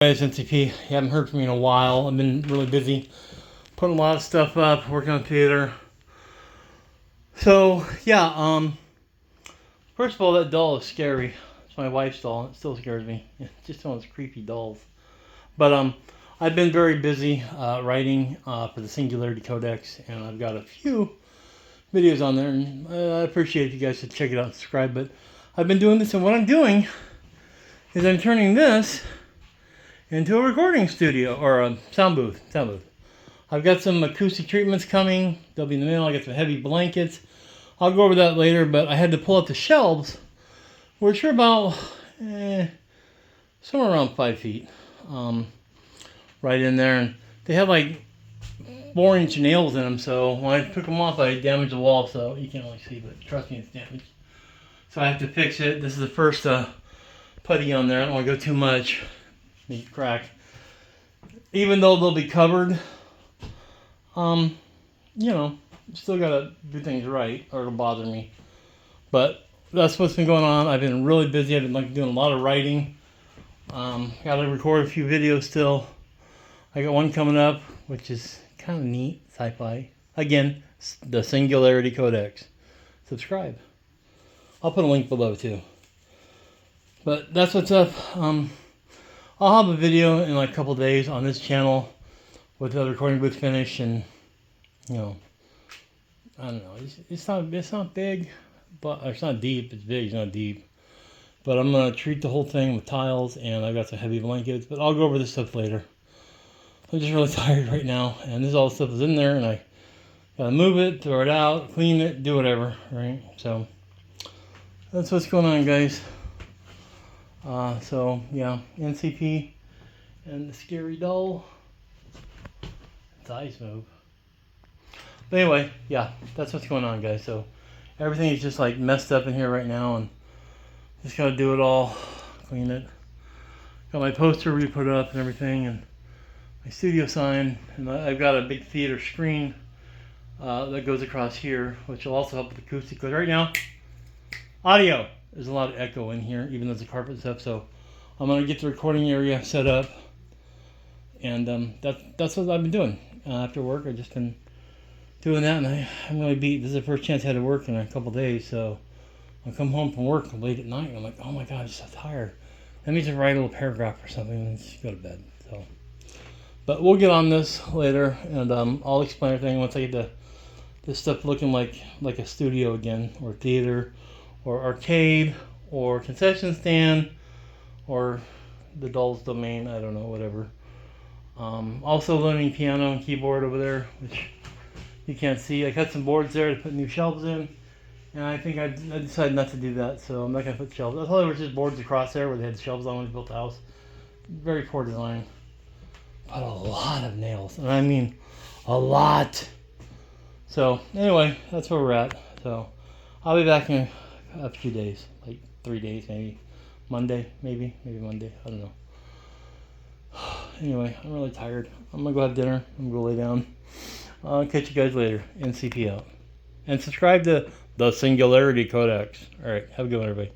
Guys, NCP, you haven't heard from me in a while. I've been really busy putting a lot of stuff up, working on theater. So yeah, first of all, that doll is scary. It's my wife's doll. It still scares me. It's just one of those creepy dolls. But I've been very busy writing for the Singularity Codex, and I've got a few videos on there, and I appreciate if you guys should check it out and subscribe. But I've been doing this, and what I'm doing is I'm turning this into a recording studio, or a sound booth. I've got some acoustic treatments coming. They'll be in the mail. I got some heavy blankets. I'll go over that later, but I had to pull up the shelves, which are about somewhere around 5 feet, right in there. And they have like 4-inch nails in them, so when I took them off, I damaged the wall, so you can't really see, but trust me, it's damaged. So I have to fix it. This is the first putty on there. I don't want to go too much. Make crack. Even though they'll be covered, you know, still gotta do things right, or it'll bother me. But that's what's been going on. I've been really busy. I've been doing a lot of writing. Gotta record a few videos still. I got one coming up, which is kind of neat, sci-fi. Again, the Singularity Codex. Subscribe. I'll put a link below too. But that's what's up. I'll have a video in like a couple days on this channel with the recording booth finished, and you know, I don't know. It's not big, but it's not deep. It's big. It's not deep. But I'm gonna treat the whole thing with tiles, and I've got some heavy blankets. But I'll go over this stuff later. I'm just really tired right now, and this all the stuff is in there, and I gotta move it, throw it out, clean it, do whatever. Right? So that's what's going on, guys. So yeah, NCP and the scary doll. Its eyes move. But anyway, yeah, that's what's going on, guys. So everything is just like messed up in here right now, and just gotta do it all, clean it. Got my poster re-put up and everything, and my studio sign, and I've got a big theater screen that goes across here, which will also help with acoustic. Because right now, audio. There's a lot of echo in here, even though there's a carpet and stuff. So I'm gonna get the recording area set up, and that's what I've been doing after work. I've just been doing that, and I'm really beat. This is the first chance I had to work in a couple days, so I come home from work late at night, and I'm like, oh my god, I'm so tired. That means I write a little paragraph or something, and then just go to bed. So, but we'll get on this later, and I'll explain everything once I get this stuff looking like a studio again, or theater, or arcade, or concession stand, or the doll's domain, I don't know, whatever. Also learning piano and keyboard over there, which you can't see. I cut some boards there to put new shelves in, and I think I decided not to do that, so I'm not going to put shelves. I thought there were just boards across there where they had shelves on when they built the house. Very poor design. But a lot of nails, and I mean a lot. So anyway, that's where we're at. So I'll be back in a few days, like 3 days maybe. Monday, maybe Monday, I don't know. Anyway, I'm really tired. I'm gonna go have dinner. I'm gonna go lay down. I'll catch you guys later. NCP out. And subscribe to the Singularity Codex. Alright, have a good one, everybody.